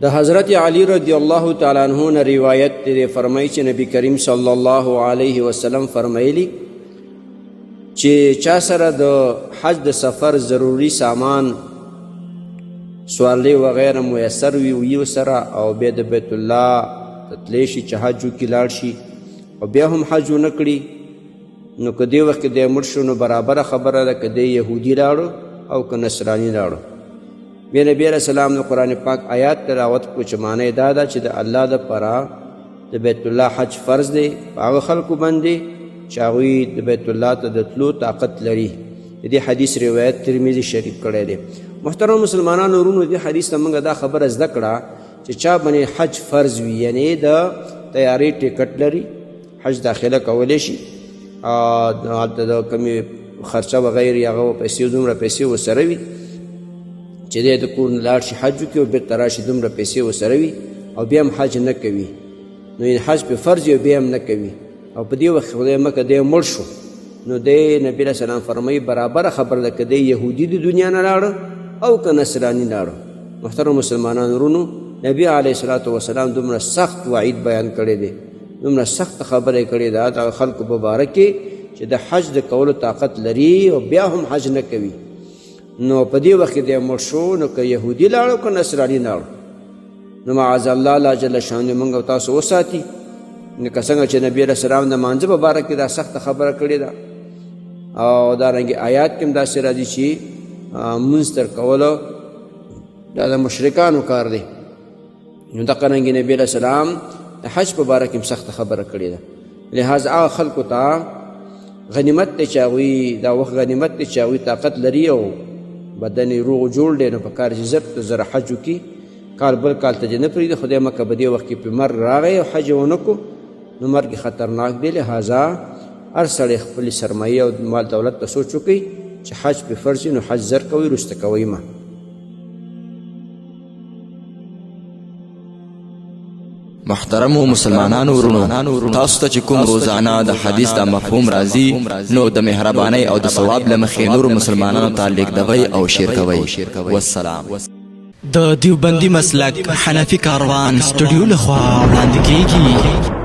د حضرت علی رضی الله تعالی عنہ نه روایت دی، فرمایي چې نبی کریم صلی الله علیه وسلم فرمایلی چې چا سره د حج د سفر ضروری سامان سوارلی وغیره میسر وي سره او بیا د بیت الله تتلی شي چې حج وکړي لاړ شي او بیا هم حج ونه کړي، نو که دې وخت کې دی مړ شو نو برابره خبره ده که دی یهودي لاړو او که نصراني لاړو. بیا نبی علیه السلام د قرآن پاک آیات تلاوت کو چې معنی دا ده چې د الله دپاره د بیت الله حج فرض دی په هغه خلکو باندې چې هغوی د بیت الله ته د تلو طاقت لري. د دې حدیث روایت ترمذي شریف کړی دی. محترم مسلمانانو ورونو، دې حدیث نه موږ دا خبره زده کړه چې چا باندې حج فرض وي، یعنی د تیاری ټیکټ لري، حج داخله کولی شي، هلته د کمې خرچه وغیرې هغه پیسې دومره پیسې ورسره وي چې دی د کور نه لاړ شي حج وکړي او بیرته راشي دومره پیسې ورسره وي او بیا هم حج نه کوي. نو حج په فرض وي بیا هم نه کوي او په دې وخت خدای مکه دی مړ شو نو دی نبی علیه السلام فرمایي برابره خبره ده که دی یهودي د دنیا نه لاړه او که نصراني لاړه. محترم مسلمانانو ورونو، نبی علیه الصلاة وسلام دومره سخت وعید بیان کړی دی، دومره سخت خبره کړې ده د خلکو په باره کې چې د حج د کولو طاقت لري او بیا هم حج نه کوي. نو په دې وخت کې دی مړ شو نو که یهودي لاړو که نصراني لاړو نو معاذ الله الله جل شانه موږ او تاسو وساتي. لکه څنګه چې نبی علیه السلام د مانځه په باره کې دا سخته خبره کړې ده او دارنګې آیات کې هم داسې راځي چې مونځ تر کولو دا د مشرکانو کار دی. نو دقه رنګې نبی علیه السلام د حج په باره کې هم سخته خبره کړې ده. لہذا هغه خلکو ته غنیمت دی چې هغوی دا وخت غنیمت دی چې هغوی طاقت لري او بدن یې روغ جوړ دی، نو په کار چې زر ته زره حج وکړي، کال بل کال ته دې نه پرېږدي. خدای مکه په دې وخت کې په مرګ راغی او حج یې ونه کړو نو مرګ خطرناک دی. لہذا هر سړی خپلې سرمایې او مال دولت ته سوچ وکړي چې حج په فرض نو حج زر کوئ، وروسته کوئ مه. محترمو مسلمانانو ورونو، تاسو ته چې کوم روزانه د حدیث دا مفهوم راځي نو د مهربانۍ او د ثواب له مخې نورو مسلمانانو ته لیږدوئ او شیر کوئ. والسلام. د دیوبندي مسلک حنفي کاروان سټوډیو لخوا وړاندې کیږي.